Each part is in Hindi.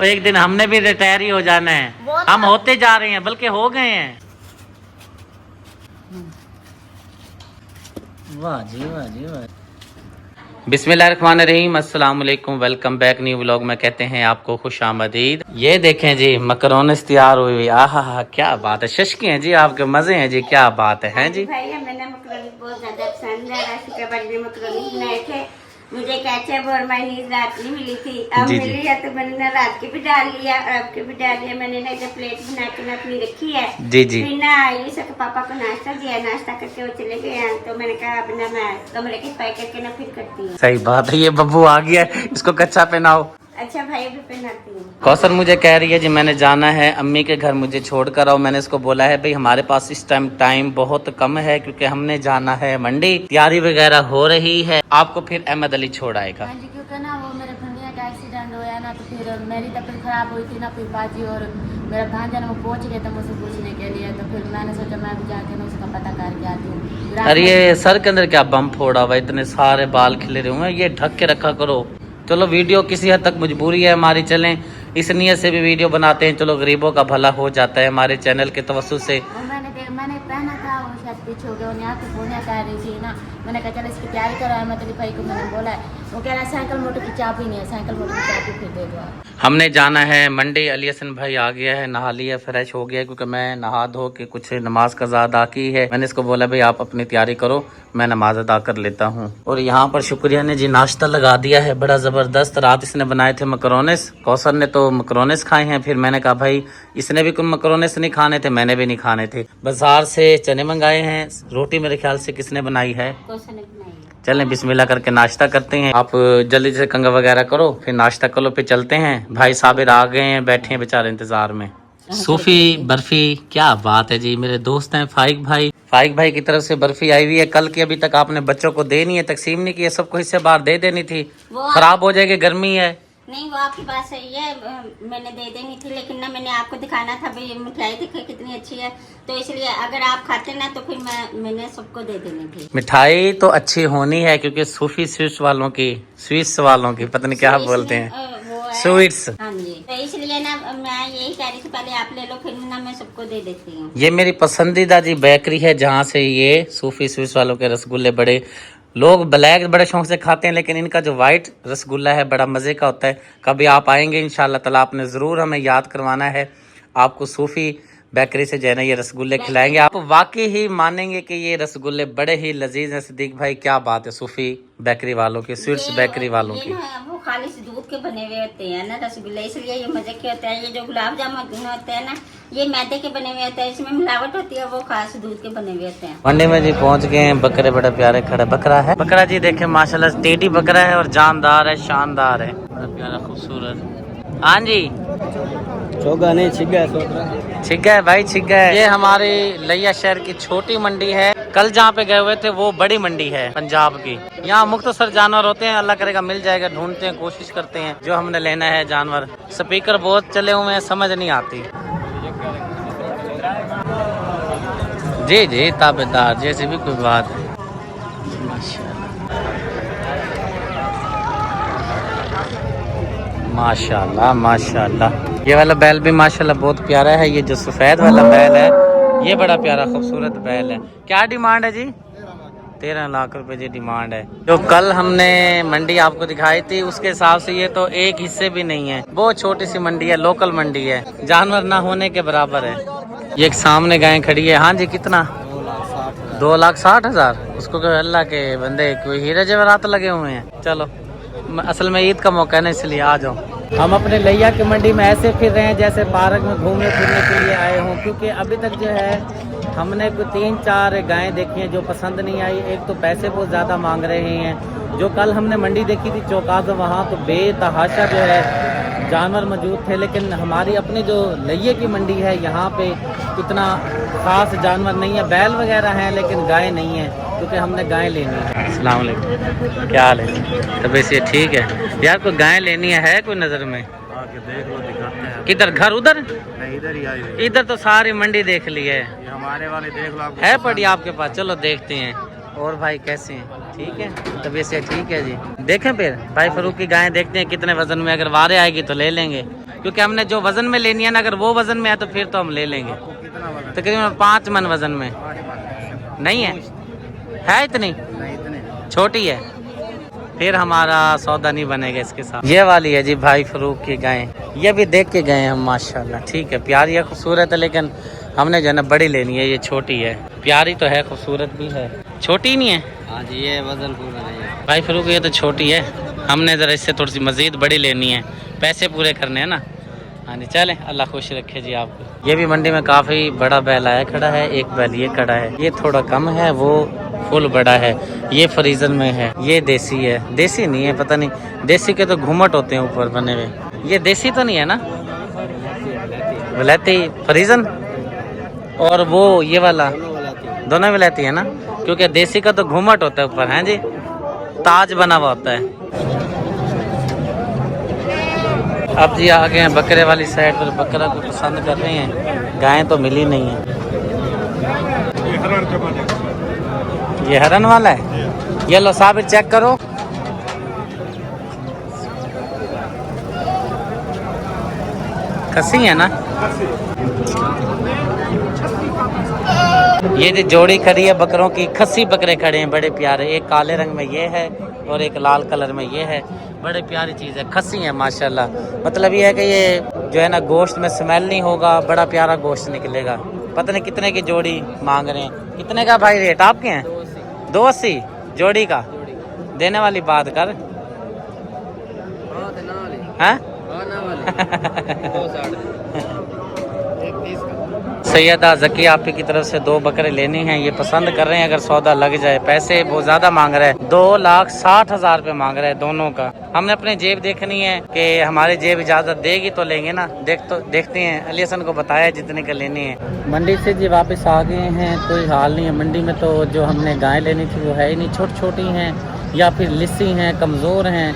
और एक दिन हमने भी रिटायर ही हो जाना है। हम होते जा रहे हैं, बल्कि हो गए हैं। वाह जी वाह जी वाह। बिस्मिल्लाहिर्रहमानिर्रहीम, अस्सलाम वालेकुम, वेलकम बैक न्यू व्लॉग में कहते हैं आपको खुश आमदीद। ये देखें जी मकरोनिस तैयार हुई हुई, आहा क्या बात है। शशकी हैं जी आपके, मजे हैं जी, क्या बात है हैं जी। भाई मैंने मकरोनी बहुत ज्यादा पसंद है। राशि के बर्थडे मकरोनी बनाए थे। मुझे केचप और मायोनीज रात नहीं मिली थी, अब मिली है तो मैंने ना रात के भी डाल लिया और अब के भी डाल लिया। मैंने ना इधर प्लेट बना के ना अपनी रखी है जी जी। फिर ना ये सब पापा को नाश्ता दिया, नाश्ता करके वो चले गए हैं, तो मैंने कहा अब ना मैं कमरे की सफाई करके ना फिर करती हूँ। सही बात है, ये बब्बू आ गया है, इसको कच्चा पहनाओ। अच्छा भाई अभी पहनाती हूँ। कौसर मुझे कह रही है जी मैंने जाना है अम्मी के घर, मुझे छोड़ कर आओ। मैंने इसको बोला है भाई हमारे पास इस टाइम बहुत कम है, क्योंकि हमने जाना है मंडी, तैयारी वगैरह हो रही है। आपको फिर अहमद अली छोड़ आएगा। हाँ जी, क्योंकि ना वो मेरे भैया का एक्सीडेंट हुआ ना, तो फिर मेरी तबीयत खराब हुई थी ना, फिर बाजी और मेरा भांजा वो पहुंच गया था मुझसे पूछने के लिए, तो फिर मैंने सोचा मैं भी जाके ना उसका पता करके आती हूँ। अरे ये सर के अंदर क्या बम फोड़ा हुआ, इतने सारे बाल खिले रहे हुए, ये ढक के रखा करो। चलो वीडियो किसी हद तक मजबूरी है हमारी, चलें इस नियत से भी वीडियो बनाते हैं, चलो गरीबों का भला हो जाता है हमारे चैनल के तवज्जुह से। मैंने पहना था, वो शायद पीछे हो गया, यहाँ पे बोनिया कह रही थी ना, मैंने कहा चलो इसकी तैयारी करो। अहमद अली भाई को मैंने बोला है, वो कह रहा है साइकिल मोटर की चाबी नहीं है, साइकिल मोटर की चाबी फिर दे दो। हमने जाना है मंडी। अली हसन भाई आ गया है, नहा लिया, फ्रेश हो गया, क्योंकि मैं नहा धो के कुछ नमाज कज़ा अदा की है। मैंने इसको बोला भाई आप अपनी तैयारी करो, मैं नमाज अदा कर लेता हूँ। और यहाँ पर शुक्रिया ने जी नाश्ता लगा दिया है बड़ा ज़बरदस्त। रात इसने बनाए थे मकरोनिस, कौसर ने तो मकरोनिस खाए हैं। फिर मैंने कहा भाई इसने भी कुछ मकरोनिस नहीं खाने थे, मैंने भी नहीं खाने थे। बाजार से चने मंगाए हैं। रोटी मेरे ख्याल से किसने बनाई है? चलें बिस्मिल्लाह करके नाश्ता करते हैं। आप जल्दी से कंगा वगैरह करो, फिर नाश्ता करो, फिर चलते हैं। भाई साबिर आ गए हैं, बैठे हैं बेचारे इंतजार में। सूफी बर्फी, क्या बात है जी। मेरे दोस्त हैं फाइक भाई की तरफ से बर्फी आई हुई है। कल की अभी तक आपने बच्चों को देनी है, तकसीम नहीं की है, सबको हिस्से बार दे देनी थी, खराब हो जाएगी, गर्मी है। नहीं वो आपकी बात सही है, मैंने दे देनी थी, लेकिन ना मैंने आपको दिखाना था भाई मिठाई देखिए कितनी अच्छी है, तो इसलिए अगर आप खाते ना तो फिर मैंने सबको दे देनी थी। मिठाई तो अच्छी होनी है, क्योंकि सूफी स्वीट्स वालों की पता नहीं क्या बोलते हैं, स्वीट्स। हाँ जी, तो इसलिए ना मैं यही कह रही थी पहले आप ले लो, फिर ना मैं सबको दे देती हूँ। ये मेरी पसंदीदा जी बेकरी है, जहाँ से ये सूफी स्वीट्स वालों के रसगुल्ले, बड़े लोग ब्लैक बड़े शौक से खाते हैं, लेकिन इनका जो वाइट रसगुल्ला है बड़ा मज़े का होता है। कभी आप आएंगे इंशाल्लाह ताला, आपने ज़रूर हमें याद करवाना है। आपको सूफी बेकरी से जो है ना ये रसगुल्ले खिलाएंगे, आप वाकई ही मानेंगे कि ये रसगुल्ले बड़े ही लजीज हैं। सिद्दीक भाई क्या बात है, सूफी बेकरी वालों की, स्वीट्स बेकरी वालों की। वो खाली से दूध के बने हुए होते हैं ना रसगुल्ले, इसलिए ये मजे के होते हैं। ये जो गुलाब जामुन होते हैं ना, ये मैदे के बने हुए होते हैं, इसमें मिलावट होती है, वो खास दूध के बने हुए होते हैं। मंडी में जी पहुंच गए हैं। बकरे बड़े प्यारे खड़े, बकरा है, बकरा जी देखे माशाल्लाह टेढ़ी बकरा है और जानदार है, शानदार है, बड़ा प्यारा खूबसूरत। हाँ जी छोगा नहीं छिगा है भाई, छिगा है। ये हमारी लिया शहर की छोटी मंडी है। कल जहाँ पे गए हुए थे वो बड़ी मंडी है पंजाब की। यहाँ मुख्तसर जानवर होते हैं, अल्लाह करेगा मिल जाएगा, ढूंढते हैं, कोशिश करते हैं जो हमने लेना है जानवर। स्पीकर बहुत चले हुए हैं, समझ नहीं आती। जी जी ताबेदार जैसे भी कोई बात है। माशाल्लाह माशाल्लाह। ये वाला बैल भी माशाल्लाह बहुत प्यारा है। ये जो सफ़ेद वाला बैल है ये बड़ा प्यारा खूबसूरत बैल है। क्या डिमांड है जी? 13 लाख रुपए जी डिमांड है। जो कल हमने मंडी आपको दिखाई थी उसके हिसाब से ये तो एक हिस्से भी नहीं है, बहुत छोटी सी मंडी है, लोकल मंडी है, जानवर ना होने के बराबर है। ये एक सामने गाय खड़ी है। हाँ जी कितना? 2,60,000। उसको अल्लाह के बंदे कोई हीरे जवाहरात लगे हुए हैं। चलो असल में ईद का मौका है ना, इसलिए आ जाओ। हम अपने लिया की मंडी में ऐसे फिर रहे हैं जैसे पार्क में घूमने फिरने के लिए आए हों, क्योंकि अभी तक जो है हमने कोई 3-4 गायें देखी हैं जो पसंद नहीं आई। एक तो पैसे बहुत ज़्यादा मांग रहे हैं। जो कल हमने मंडी देखी थी चौकाज़, वहाँ तो बेतहाशा जो है जानवर मौजूद थे, लेकिन हमारी अपनी जो लिये की मंडी है यहाँ पे इतना ख़ास जानवर नहीं है। बैल वगैरह हैं लेकिन गाय नहीं है, क्योंकि हमने गाय लेनी है। अस्सलाम वालेकुम, क्या हाल है? तो वैसे ठीक है यार, कोई गाय लेनी है कोई नज़र में? आके देख लो, दिखाते हैं। किधर घर? उधर नहीं इधर ही आई हुई। इधर तो सारी मंडी देख ली है, ये हमारे वाले देख लो, आपको है पड़ी आपके पास? चलो देखते हैं। और भाई कैसे हैं? ठीक है, तबीयत से ठीक है जी। देखें फिर भाई फरूक की गायें देखते हैं कितने वजन में, अगर वारे आएगी तो ले लेंगे। क्योंकि हमने जो वजन में लेनी है ना, अगर वो वजन में है तो फिर तो हम ले लेंगे। कितना वजन? तकरीबन 5 मन वजन में। नहीं है इतनी नहीं इतने। छोटी है, फिर हमारा सौदा नहीं बनेगा इसके साथ। ये वाली है जी भाई फरूक की गाय, ये भी देख के गए हम माशाल्लाह। ठीक है, प्यारी है, खूबसूरत है, लेकिन हमने जो है ना बड़ी लेनी है। ये छोटी है, प्यारी तो है, खूबसूरत भी है, छोटी नहीं है। हाँ जी, ये वजन पूरा नहीं है भाई फरूक ये तो छोटी है, हमने ज़रा इससे थोड़ी सी मज़ीद बड़ी लेनी है, पैसे पूरे करने हैं ना। हाँ जी, चलें, अल्लाह खुश रखे जी आपको। ये भी मंडी में काफ़ी बड़ा बैल आया खड़ा है, एक बैल ये खड़ा है, ये थोड़ा कम है, वो फुल बड़ा है, ये फ्रीजर में है, ये देसी है। देसी नहीं है, पता नहीं, देसी के तो घूमट होते हैं ऊपर बने हुए, ये देसी तो नहीं है ना, वलैती फ्रीजन। और वो ये वाला दोनों वलैती है ना, क्योंकि देसी का तो घूमट होता है ऊपर, है जी, ताज बना हुआ होता है। अब जी आ गए हैं बकरे वाली साइड पर, बकरा को पसंद कर रहे हैं, गायें तो मिली नहीं है। ये हरन वाला है, ये लो साबिर चेक करो। खसी है ना, ये जो जोड़ी खड़ी है बकरों की, खसी बकरे खड़े हैं बड़े प्यारे, एक काले रंग में ये है और एक लाल कलर में ये है, बड़े प्यारी चीज़ है, खसी है माशाल्लाह। मतलब ये है कि ये जो है ना गोश्त में स्मेल नहीं होगा, बड़ा प्यारा गोश्त निकलेगा। पता नहीं कितने की जोड़ी मांग रहे हैं, कितने का भाई रेट आपके हैं? 280 जोड़ी का, देने वाली बात कर। हाँ सैयदा जकी आपी की तरफ से 2 बकरे लेने हैं, ये पसंद कर रहे हैं, अगर सौदा लग जाए। पैसे बहुत ज़्यादा मांग रहे हैं, 2,60,000 रुपये मांग रहे हैं दोनों का। हमने अपने जेब देखनी है कि हमारी जेब इजाज़त देगी तो लेंगे ना, देखते हैं। अली हसन को बताया जितने का लेने हैं। मंडी से जी वापस आ गए हैं, कोई हाल नहीं है मंडी में, तो जो हमने गाय लेनी थी वो है ही नहीं, छोटी छोटी हैं या फिर लिस्सी हैं, कमज़ोर हैं।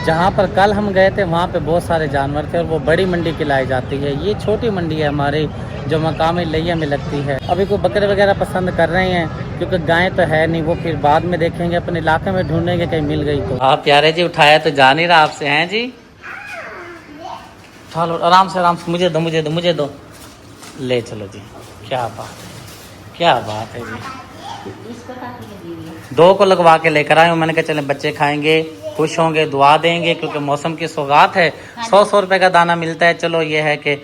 जहाँ पर कल हम गए थे वहाँ पे बहुत सारे जानवर थे और वो बड़ी मंडी खिलाई जाती है। ये छोटी मंडी है हमारी, जो मकामी लिया में लगती है। अभी कोई बकरे वगैरह पसंद कर रहे हैं, क्योंकि गाय तो है नहीं, वो फिर बाद में देखेंगे, अपने इलाके में ढूंढेंगे कहीं मिल गई तो। आप प्यारे जी उठाया तो जा नहीं रहा आपसे, हैं जी? चलो आराम से, मुझे दो, ले चलो जी। क्या बात है जी, 2 को लगवा के लेकर आए हूँ। मैंने कहा चले बच्चे खाएंगे, खुश होंगे, दुआ देंगे, क्योंकि मौसम की सौगात है। 100 रुपए का दाना मिलता है। चलो ये है कि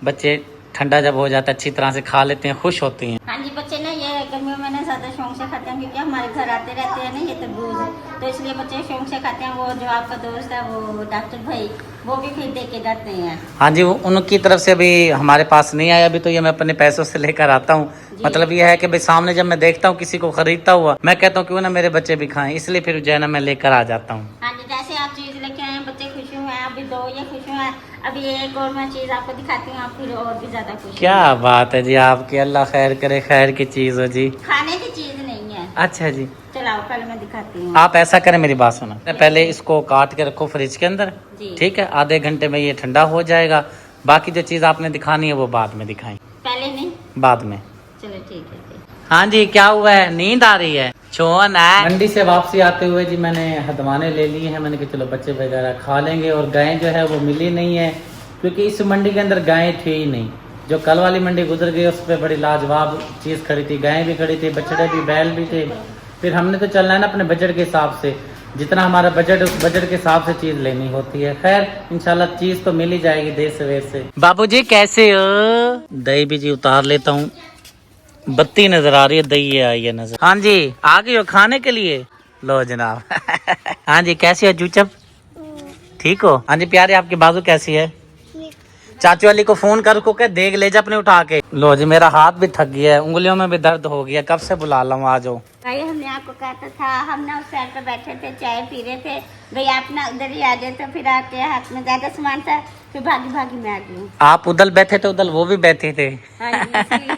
बच्चे ठंडा जब हो जाता है अच्छी तरह से खा लेते हैं, खुश होती हैं। हाँ जी, बच्चे ना ये गर्मियों में ना ज़्यादा शौक से खाते हैं, क्योंकि हमारे घर आते रहते हैं ना ये तरबूज, तो इसलिए बच्चे शौक से खाते हैं। वो जो आपका दोस्त है वो डॉक्टर भाई, वो भी फिर दे के जाते हैं। हाँ जी, उनकी तरफ से अभी हमारे पास नहीं आया, अभी तो ये मैं अपने पैसों से लेकर आता हूँ। मतलब ये है कि भाई सामने जब मैं देखता हूँ किसी को खरीदता हुआ, मैं कहता हूँ क्यों ना मेरे बच्चे भी खाएं, इसलिए फिर जो है ना मैं लेकर आ जाता हूँ। हाँ जी, जैसे आप चीज़ लेके आए, बच्चे खुश हुए हैं, अभी 2 ये खुश हुए हैं, अभी एक और मैं चीज़ आपको दिखाती हूँ, आप फिर और भी ज़्यादा खुश। क्या बात है जी आपकी, अल्लाह खैर करे, खैर की चीज़ हो जी। खाने की चीज़ नहीं है। अच्छा जी, चलाओ पहले मैं दिखाती हूँ। आप ऐसा करें, मेरी बात सुना, पहले इसको काट के रखो फ्रिज के अंदर, ठीक है? आधे घंटे में ये ठंडा हो जाएगा। बाकी जो चीज़ आपने दिखानी है वो बाद में दिखाएं। पहले नहीं, बाद में। चलो ठीक है। हाँ जी, क्या हुआ है? नींद आ रही है? छोन है। मंडी से वापसी आते हुए जी मैंने हदवाने ले लिए हैं। मैंने कहा चलो बच्चे वगैरह खा लेंगे, और गायें जो है वो मिली नहीं है, क्योंकि इस मंडी के अंदर गायें थी ही नहीं। जो कल वाली मंडी गुजर गई उस पर बड़ी लाजवाब चीज़ खड़ी थी, गायें भी खड़ी थी, बछड़े भी, बैल भी थे। फिर हमने तो चलना है ना अपने बजट के हिसाब से, जितना हमारा बजट, उस बजट के हिसाब से चीज़ लेनी होती है। खैर इंशाल्लाह चीज़ तो मिल ही जाएगी देर सवेर से। बाबूजी कैसे हो? दही भी जी उतार लेता हूँ, बत्ती नजर आ रही है, दही आई है नजर। हाँ जी, आ गई हो खाने के लिए? लो जनाब। हाँ जी, कैसी हो जूचब? ठीक हो? हाँ जी प्यारे, आपकी बाजू कैसी है? चाचू वाली को फोन कर को कह देख ले जा अपने उठा के। लो जी, मेरा हाथ भी थक गया है, उंगलियों में भी दर्द हो गया, कब से बुला ला हूँ, आ जाओ। भाई हमने आपको कहा था, हम ना उस साइड पे बैठे थे, चाय पी रहे थे, भाई आप ना उधर ही आ गए, तो फिर आपके हाथ में ज्यादा सामान था, फिर भागी भागी मैं आ गई। आप उधर बैठे थे, उधर वो भी बैठे थे। हाँ जी,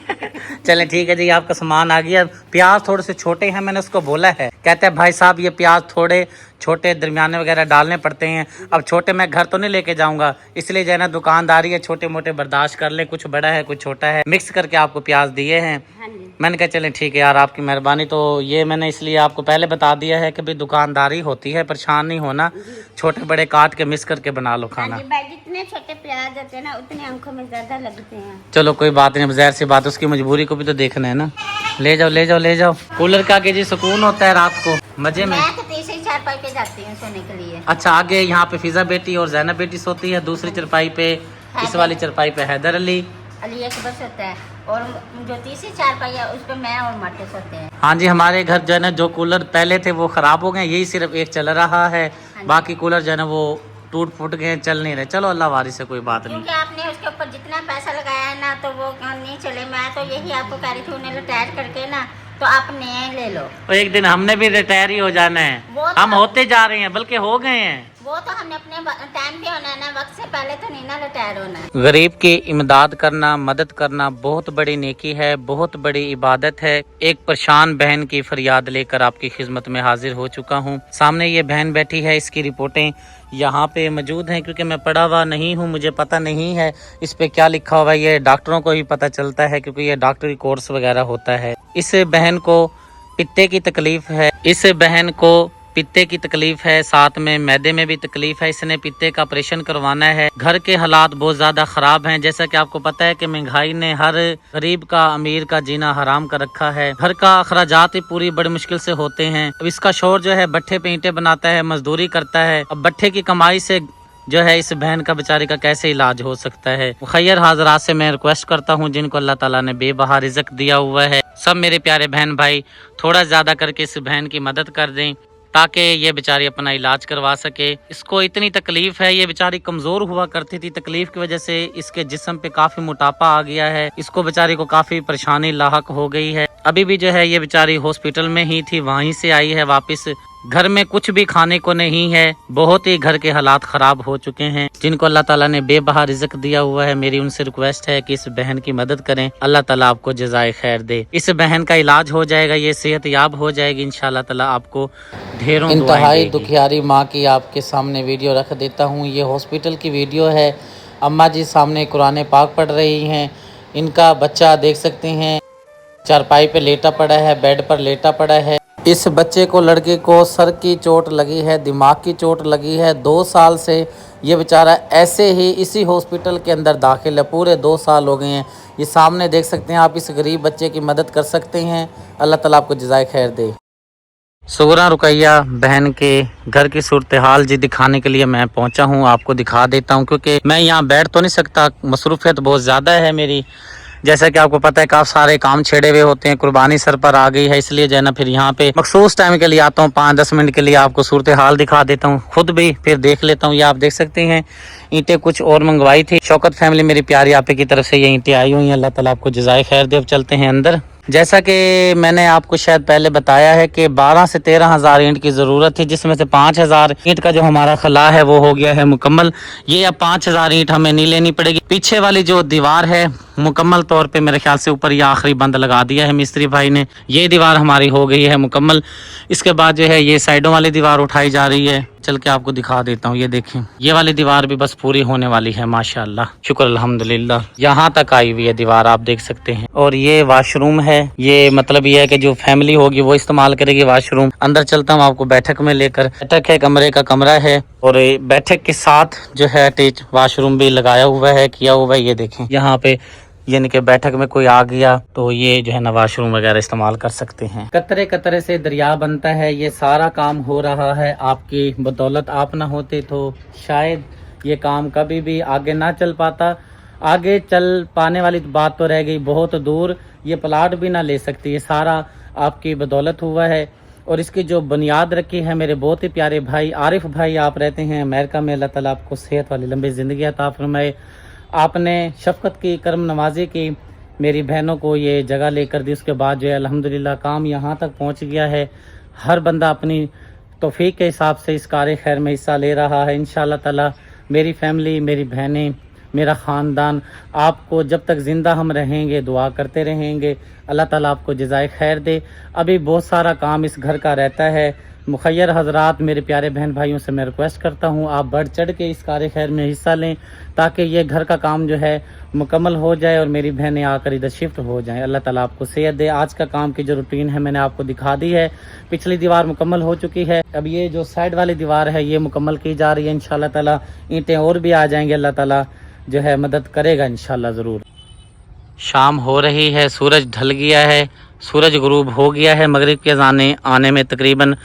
चले ठीक है जी, आपका सामान आ गया। प्याज थोड़े से छोटे हैं, मैंने उसको बोला है, कहते हैं भाई साहब ये प्याज थोड़े छोटे दरमियाने वगैरह डालने पड़ते हैं। अब छोटे मैं घर तो नहीं लेके जाऊंगा, इसलिए जो है ना दुकानदारी है, छोटे मोटे बर्दाश्त कर ले, कुछ बड़ा है कुछ छोटा है, मिक्स करके आपको प्याज दिए हैं। हाँ जी। मैंने कहा चलें ठीक है यार, आपकी मेहरबानी। तो ये मैंने इसलिए आपको पहले बता दिया है कि भाई दुकानदारी होती है, परेशान नहीं होना, छोटे बड़े काट के मिक्स करके बना लो खाना। हाँ जी भाई, जितने छोटे प्याज होते हैं ना उतने आंखों में ज्यादा लगते हैं। चलो कोई बात नहीं, अब ज़ाहिर सी बात, उसकी मजबूरी को भी तो देखना है ना। ले जाओ ले जाओ ले जाओ। कूलर का आगे जी सुकून होता है रात को मजे में। मैं तो तीसरी चारपाई पे जाती हूँ सोने के लिए। अच्छा, आगे यहाँ पे फिजा बेटी और जैनब बेटी सोती है, दूसरी चरपाई पे, इस वाली चरपाई पे हैदर अली एक बस होता है, और जो तीसरी चारपाई है उस पे मैं और माटे सोते हैं। हाँ जी, हमारे घर जो है ना जो कूलर पहले थे वो खराब हो गए, यही सिर्फ एक चल रहा है, बाकी कूलर जो है ना वो टूट फूट गए, चल नहीं रहे। चलो अल्लाह वारी से कोई बात नहीं। क्योंकि आपने उसके ऊपर जितना पैसा लगाया है ना तो वो नहीं चले। मैं तो यही आपको कह रही थी, उन्हें रिटायर करके ना तो आप नए ले लो। तो एक दिन हमने भी रिटायर ही हो जाना है, हम होते जा रहे हैं, बल्कि हो गए हैं। वो तो हमने अपने टाइम पे होना है ना, वक्त से पहले तो नहीं ना रिटायर होना है। गरीब की इमदाद करना, मदद करना बहुत बड़ी नेकी है, बहुत बड़ी इबादत है। एक परेशान बहन की फरियाद लेकर आपकी खिदमत में हाजिर हो चुका हूँ। सामने ये बहन बैठी है, इसकी रिपोर्टें यहाँ पे मौजूद हैं, क्योंकि मैं पढ़ा हुआ नहीं हूँ, मुझे पता नहीं है इस पे क्या लिखा हुआ है। ये डॉक्टरों को ही पता चलता है, क्योंकि ये डॉक्टरी कोर्स वगैरह होता है। इस बहन को पित्ते की तकलीफ है, इस बहन को पित्ते की तकलीफ है, साथ में मैदे में भी तकलीफ है। इसने पित्ते का ऑपरेशन करवाना है। घर के हालात बहुत ज़्यादा ख़राब हैं, जैसा कि आपको पता है कि महंगाई ने हर गरीब का अमीर का जीना हराम कर रखा है। घर का अखराजात ही पूरी बड़ी मुश्किल से होते हैं। अब इसका शौहर जो है भट्ठे पे ईंटें बनाता है, मजदूरी करता है। अब भट्ठे की कमाई से जो है इस बहन का बेचारी का कैसे इलाज हो सकता है। मुखैर हाजरात से मैं रिक्वेस्ट करता हूँ, जिनको अल्लाह ताला ने बेबहा रिज़्क दिया हुआ है, सब मेरे प्यारे बहन भाई थोड़ा ज़्यादा करके इस बहन की मदद कर दें, ताकि ये बेचारी अपना इलाज करवा सके। इसको इतनी तकलीफ है, ये बेचारी कमज़ोर हुआ करती थी, तकलीफ की वजह से इसके जिस्म पे काफ़ी मोटापा आ गया है। इसको बेचारी को काफ़ी परेशानी लाहक हो गई है। अभी भी जो है ये बेचारी हॉस्पिटल में ही थी, वहीं से आई है वापस। घर में कुछ भी खाने को नहीं है, बहुत ही घर के हालात ख़राब हो चुके हैं। जिनको अल्लाह ताला ने बेबहा रिज़्क दिया हुआ है, मेरी उनसे रिक्वेस्ट है कि इस बहन की मदद करें। अल्लाह ताला आपको जज़ाए खैर दे। इस बहन का इलाज हो जाएगा, ये सेहत याब हो जाएगी इंशाअल्लाह ताला। आपको ढेरों इंतहाई दुखियारी माँ की आपके सामने वीडियो रख देता हूँ। ये हॉस्पिटल की वीडियो है। अम्मा जी सामने कुरान पाक पढ़ रही हैं। इनका बच्चा देख सकते हैं चारपाई पे लेटा पड़ा है, बेड पर लेटा पड़ा है। इस बच्चे को, लड़के को सर की चोट लगी है, दिमाग की चोट लगी है। 2 साल से ये बेचारा ऐसे ही इसी हॉस्पिटल के अंदर दाखिल है, पूरे 2 साल हो गए हैं। ये सामने देख सकते हैं आप, इस गरीब बच्चे की मदद कर सकते हैं। अल्लाह ताला आपको जज़ाए खैर दे। सुगरा रुकैया बहन के घर की सूरत हाल जी दिखाने के लिए मैं पहुंचा हूं, आपको दिखा देता हूं, क्योंकि मैं यहां बैठ तो नहीं सकता, मसरूफियत बहुत ज़्यादा है मेरी। जैसा कि आपको पता है काफ़ी सारे काम छेड़े हुए होते हैं, कुर्बानी सर पर आ गई है, इसलिए जो है ना फिर यहाँ पे मखसूस टाइम के लिए आता हूँ, 5-10 मिनट के लिए आपको सूरत हाल दिखा देता हूँ, खुद भी फिर देख लेता हूँ। ये आप देख सकते हैं ईंटें कुछ और मंगवाई थी शौकत फैमिली मेरी प्यारी आपे की तरफ से, ये ईंटें आई हुई हैं। अल्लाह ताला आपको जज़ाए खैर दे। अब चलते हैं अंदर। जैसा कि मैंने आपको शायद पहले बताया है कि 12 से 13 हज़ार ईंट की ज़रूरत थी, जिसमें से 5,000 ईंट का जो हमारा खला है वो हो गया है मुकम्मल। ये अब 5,000 ईंट हमें नहीं लेनी पड़ेगी। पीछे वाली जो दीवार है मुकम्मल तौर पे मेरे ख्याल से ऊपर ये आखिरी बंद लगा दिया है मिस्त्री भाई ने। ये दीवार हमारी हो गई है मुकम्मल। इसके बाद जो है ये साइडों वाली दीवार उठाई जा रही है। चल के आपको दिखा देता हूँ। ये देखें, ये वाली दीवार भी बस पूरी होने वाली है माशाल्लाह, शुक्र अल्हम्दुलिल्लाह। यहाँ तक आई हुई है दीवार, आप देख सकते हैं। और ये वाशरूम है, ये मतलब ये है कि जो फैमिली होगी वो इस्तेमाल करेगी वाशरूम। अंदर चलता हूँ आपको बैठक में लेकर। बैठक है, कमरे का कमरा है, और बैठक के साथ जो है अटैच वाशरूम भी लगाया हुआ है, किया हुआ है। ये देखें यहाँ पे, यानी कि बैठक में कोई आ गया तो ये जो है ना वाशरूम वगैरह इस्तेमाल कर सकते हैं। कतरे कतरे से दरिया बनता है, ये सारा काम हो रहा है आपकी बदौलत। आप ना होते तो शायद ये काम कभी भी आगे ना चल पाता। आगे चल पाने वाली बात तो रह गई बहुत दूर, ये प्लाट भी ना ले सकती। ये सारा आपकी बदौलत हुआ है। और इसकी जो बुनियाद रखी है मेरे बहुत ही प्यारे भाई आरिफ भाई, आप रहते हैं अमेरिका में। अल्लाह ताला आपको सेहत वाली लंबी ज़िंदगी अता फरमाए। आपने शफ़क़त की, करम नवाजी की, मेरी बहनों को ये जगह लेकर दी। उसके बाद जो है अल्हम्दुलिल्लाह काम यहाँ तक पहुँच गया है। हर बंदा अपनी तौफ़ीक के हिसाब से इस कार्य खैर में हिस्सा ले रहा है। इंशाअल्लाह ताला मेरी फैमिली, मेरी बहनें मेरा ख़ानदान। आपको जब तक ज़िंदा हम रहेंगे दुआ करते रहेंगे, अल्लाह ताला आपको जज़ाए खैर दे। अभी बहुत सारा काम इस घर का रहता है। मुखैर हज़रात, मेरे प्यारे बहन भाइयों से मैं रिक्वेस्ट करता हूँ आप बढ़ चढ़ के इस कार्य खैर में हिस्सा लें, ताकि ये घर का काम जो है मुकम्मल हो जाए और मेरी बहनें आकर इधर शिफ्ट हो जाएं। अल्लाह ताला आपको सेहत दे। आज का काम की जो रूटीन है मैंने आपको दिखा दी है। पिछली दीवार मुकम्मल हो चुकी है, अब ये जो साइड वाली दीवार है ये मुकम्मल की जा रही है। इंशाल्लाह ताला ईंटें और भी आ जाएंगे, अल्लाह ताला जो है मदद करेगा इंशाल्लाह ज़रूर। शाम हो रही है, सूरज ढल गया है, सूरज गुरूब हो गया है। मगरिब के अज़ाने आने में तकरीबन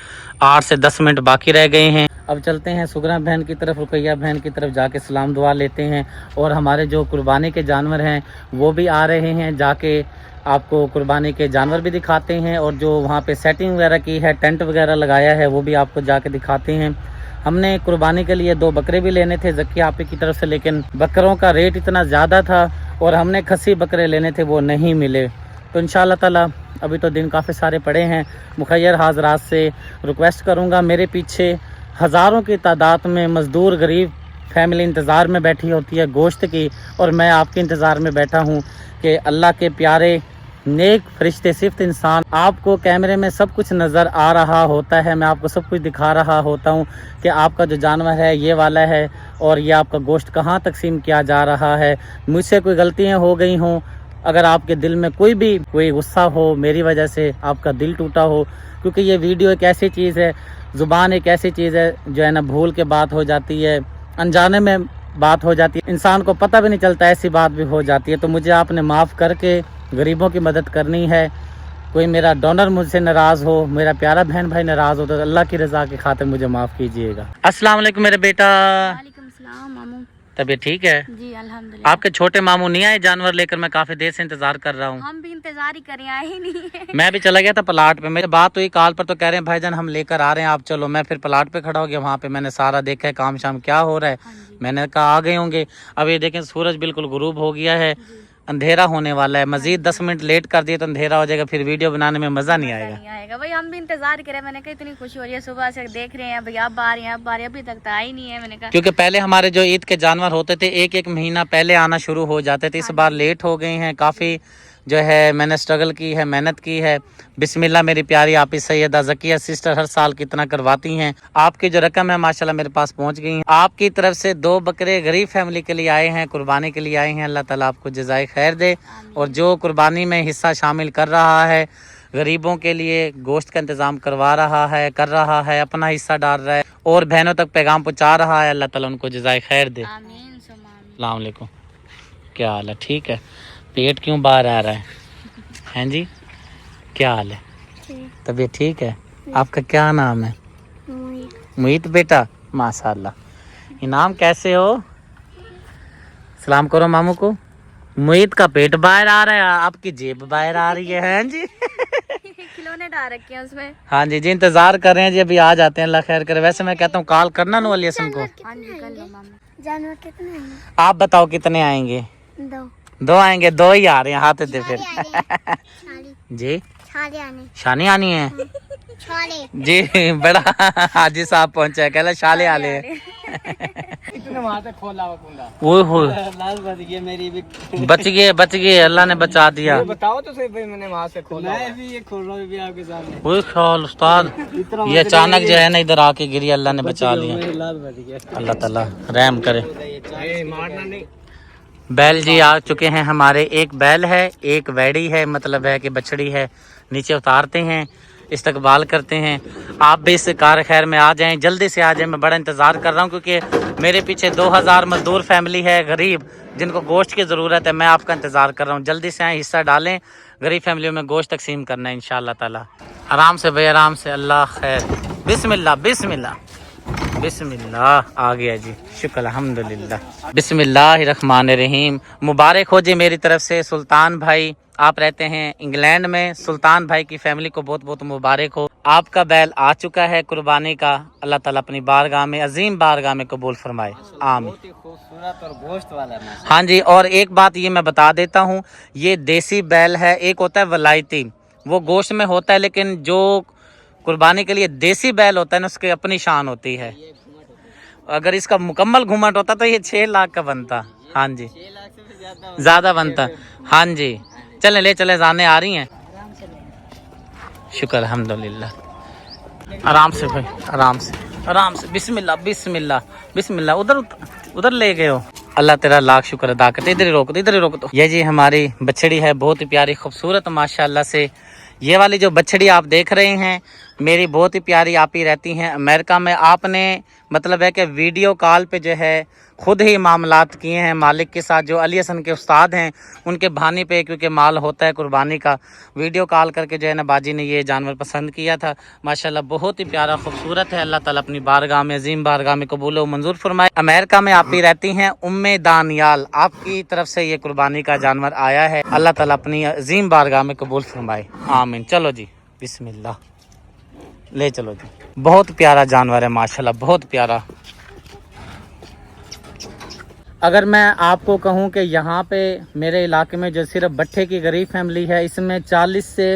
8 से 10 मिनट बाकी रह गए हैं। अब चलते हैं सुगरा बहन की तरफ, रुकैया बहन की तरफ जाके सलाम दुआ लेते हैं। और हमारे जो कुर्बानी के जानवर हैं वो भी आ रहे हैं, जाके आपको कुर्बानी के जानवर भी दिखाते हैं। और जो वहाँ पे सेटिंग वगैरह की है, टेंट वगैरह लगाया है, वो भी आपको जाके दिखाते हैं। हमने कुर्बानी के लिए 2 बकरे भी लेने थे ज़की आपी की तरफ से, लेकिन बकरों का रेट इतना ज़्यादा था और हमने खस्सी बकरे लेने थे, वो नहीं मिले। तो इंशाल्लाह ताला अभी तो दिन काफ़ी सारे पड़े हैं। मुखैर हाज़रात से रिक्वेस्ट करूँगा, मेरे पीछे हज़ारों की तादाद में मज़दूर गरीब फैमिली इंतज़ार में बैठी होती है गोश्त की, और मैं आपके इंतज़ार में बैठा हूँ कि अल्लाह के प्यारे नेक फरिश्ते सिफ्त इंसान, आपको कैमरे में सब कुछ नज़र आ रहा होता है, मैं आपको सब कुछ दिखा रहा होता हूँ कि आपका जो जानवर है ये वाला है और ये आपका गोश्त कहाँ तकसीम किया जा रहा है। मुझसे कोई गलतियाँ हो गई हों, अगर आपके दिल में कोई गुस्सा हो, मेरी वजह से आपका दिल टूटा हो, क्योंकि ये वीडियो एक ऐसी चीज़ है, ज़ुबान एक ऐसी चीज़ है जो है ना भूल के बात हो जाती है, अनजाने में बात हो जाती है, इंसान को पता भी नहीं चलता, ऐसी बात भी हो जाती है। तो मुझे आपने माफ़ करके गरीबों की मदद करनी है। कोई मेरा डोनर मुझसे नाराज़ हो, मेरा प्यारा बहन भाई नाराज़ हो, तो अल्लाह की रज़ा की खातिर मुझे माफ़ कीजिएगा। अस्सलाम वालेकुम मेरे बेटा। वालेकुम सलाम मामू। तबीयत ठीक है? जी अल्हम्दुलिल्लाह। आपके छोटे मामू नहीं आए जानवर लेकर? मैं काफ़ी देर से इंतज़ार कर रहा हूँ। हम भी इंतजार ही करें, आए ही नहीं है। मैं भी चला गया था प्लाट पे, मेरी बात हुई कॉल पर, तो कह रहे हैं भाईजान हम लेकर आ रहे हैं, आप चलो। मैं फिर प्लाट पे खड़ा हो गया, वहाँ पे मैंने सारा देखा है काम शाम क्या हो रहा है। मैंने कहा आ गए होंगे। अब ये देखें सूरज बिल्कुल गुरूब हो गया है, अंधेरा होने वाला है। मजीद 10 मिनट लेट कर दिए तो अंधेरा हो जाएगा, फिर वीडियो बनाने में मज़ा नहीं आएगा। नहीं आएगा भाई, हम भी इंतजार करें। मैंने कहा इतनी खुशी हो रही है, सुबह से देख रहे हैं भाई अब आ रहे हैं, अब आ रहे हैं, अभी तक तो आई नहीं है। मैंने कहा क्योंकि पहले हमारे जो ईद के जानवर होते थे 1-1 महीना पहले आना शुरू हो जाते थे, इस बार लेट हो गए हैं काफ़ी। जो है मैंने स्ट्रगल की है, मेहनत की है। बिस्मिल्लाह मेरी प्यारी आप सैयदा ज़किया सिस्टर हर साल कितना करवाती हैं। आपकी जो रकम है माशाल्लाह मेरे पास पहुंच गई है। आपकी तरफ से 2 बकरे गरीब फैमिली के लिए आए हैं, कुर्बानी के लिए आए हैं। अल्लाह ताला आपको जज़ाए खैर दे। और जो कुर्बानी में हिस्सा शामिल कर रहा है, गरीबों के लिए गोश्त का इंतज़ाम करवा रहा है, कर रहा है, अपना हिस्सा डाल रहा है और बहनों तक पैगाम पहुँचा रहा है, अल्लाह ताला उनको जज़ाए खैर दे। आमीन सुम्मा आमीन। अस्सलाम वालेकुम। क्या हाल है? ठीक है। पेट क्यों बाहर आ रहा है? हैं जी, क्या हाल है? तबीयत ठीक है? आपका क्या नाम है? मुईत बेटा, माशाल्लाह। इनाम कैसे हो? सलाम करो मामू को। मुईत का पेट बाहर आ रहा है, आपकी जेब बाहर आ रही है। हैं जी खिलौने डाल रखे हैं उसमें। हाँ जी, इंतजार कर रहे हैं जी, अभी आ जाते हैं, अल्लाह खैर करे। वैसे मैं कहता हूँ कॉल करना नो अली हसन को। हाँ जी कर लो मामू। जानवर कितने हैं? आप बताओ कितने आएंगे? 2 आएंगे। 2 ही आ रहे हैं, हाथ दे फिर जी। शानी आनी है जी, बड़ा हाजी साहब पहुंचा, कहला शाले आले वो हो मेरी भी बच गए, अल्लाह ने बचा दिया। बताओ तो सही भाई, मैंने वहाँ से खोला। मैं भी ये खोल रहा हूँ भी आपके सामने। वो ख्याल उस्ताद, ये अचानक जो है ना इधर आके गिरी, अल्लाह ने बचा लिया। अल्लाह ताला रहम करे। मारना नहीं। बैल जी आ चुके हैं हमारे। एक बैल है, एक वैड़ी है, मतलब है कि बछड़ी है। नीचे उतारते हैं, इस्तकबाल करते हैं। आप भी इस कार खैर में आ जाएं, जल्दी से आ जाएं। मैं बड़ा इंतज़ार कर रहा हूं क्योंकि मेरे पीछे 2000 मजदूर फैमिली है गरीब, जिनको गोश्त की ज़रूरत है। मैं आपका इंतज़ार कर रहा हूं, जल्दी से आएँ, हिस्सा डालें। गरीब फैमिलियों में गोश्त तकसीम करना है इंशाअल्लाह ताला। आराम से भाई, आराम से। अल्लाह खैर। बिस्मिल्लाह बिस्मिल्लाह बिस्मिल्लाह। आ गया जी, शुक्र अल्हम्दुलिल्लाह। बिस्मिल्लाहिर्रहमानिर्रहीम। मुबारक हो जी मेरी तरफ से सुल्तान भाई, आप रहते हैं इंग्लैंड में। सुल्तान भाई की फैमिली को बहुत बहुत मुबारक हो। आपका बैल आ चुका है कुर्बानी का। अल्लाह ताला अपनी बारगाह में, अजीम बारगाह में कबूल फरमाए, आमीन। बहुत ही खूबसूरत और गोश्त वाला है। हाँ जी, और एक बात ये मैं बता देता हूँ, ये देसी बैल है। एक होता है वलायती, वो गोश्त में होता है, लेकिन जो कुर्बानी के लिए देसी बैल होता है ना, उसकी अपनी शान होती है। अगर इसका मुकम्मल घुमट होता तो ये 6 लाख का बनता। हाँ जी 6 लाख से भी ज्यादा बनता। हाँ जी चले ले चले जाने आ रही हैं। शुक्र अल्हम्दुलिल्लाह। आराम से भाई आराम से बिस्मिल्लाह बिस्मिल्लाह बिस्मिल्लाह। उधर उधर ले गए हो। अल्लाह तेरा लाख शुक्र अदा करते। इधर ही रोक दो। ये जी हमारी बछड़ी है, बहुत ही प्यारी खूबसूरत माशाल्लाह से। ये वाली जो बछड़ी आप देख रहे हैं मेरी बहुत ही प्यारी आप ही रहती हैं अमेरिका में। आपने मतलब है कि वीडियो कॉल पे जो है खुद ही मामलात किए हैं मालिक के साथ, जो अली हसन के उस्ताद हैं उनके भानी पे, क्योंकि माल होता है कुर्बानी का। वीडियो कॉल करके जो है ना बाजी ने ये जानवर पसंद किया था। माशाल्लाह बहुत ही प्यारा खूबसूरत है। अल्लाह ताला अपनी बारगाह में अजीम बारगाह में कबूल व मंजूर फरमाए। अमेरिका में आप ही रहती हैं उम्मे दानियाल, आपकी तरफ से ये कुर्बानी का जानवर आया है। अल्लाह ताला अपनी अजीम बारगाह में कबूल फरमाए आमीन। चलो जी बिस्मिल्लाह ले चलो जी। बहुत प्यारा जानवर है माशाल्लाह, बहुत प्यारा। अगर मैं आपको कहूं कि यहाँ पे मेरे इलाके में जो सिर्फ भट्टे की गरीब फैमिली है, इसमें 40 से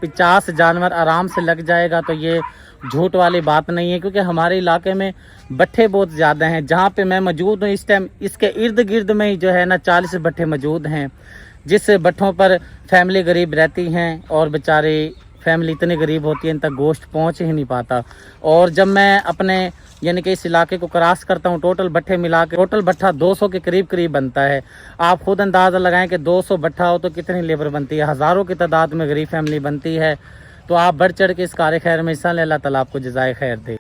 50 जानवर आराम से लग जाएगा, तो ये झूठ वाली बात नहीं है। क्योंकि हमारे इलाके में भट्टे बहुत ज़्यादा हैं। जहाँ पे मैं मौजूद हूँ इस टाइम इसके इर्द गिर्द में ही जो है ना 40 भट्टे मौजूद हैं, जिस भट्टों पर फैमिली गरीब रहती हैं और बेचारे फैमिली इतनी गरीब होती है इन तक गोश्त पहुँच ही नहीं पाता। और जब मैं अपने यानी कि इस इलाके को क्रॉस करता हूँ, टोटल भट्टे मिला के टोटल भट्टा 200 के करीब बनता है। आप खुद अंदाज़ा लगाएं कि 200 भट्टा हो तो कितनी लेबर बनती है, हज़ारों की तादाद में गरीब फैमिली बनती है। तो आप बढ़ चढ़ के इस कार खैर में हिस्सा लें, अल्लाह ताला आपको जज़ाए खैर दे।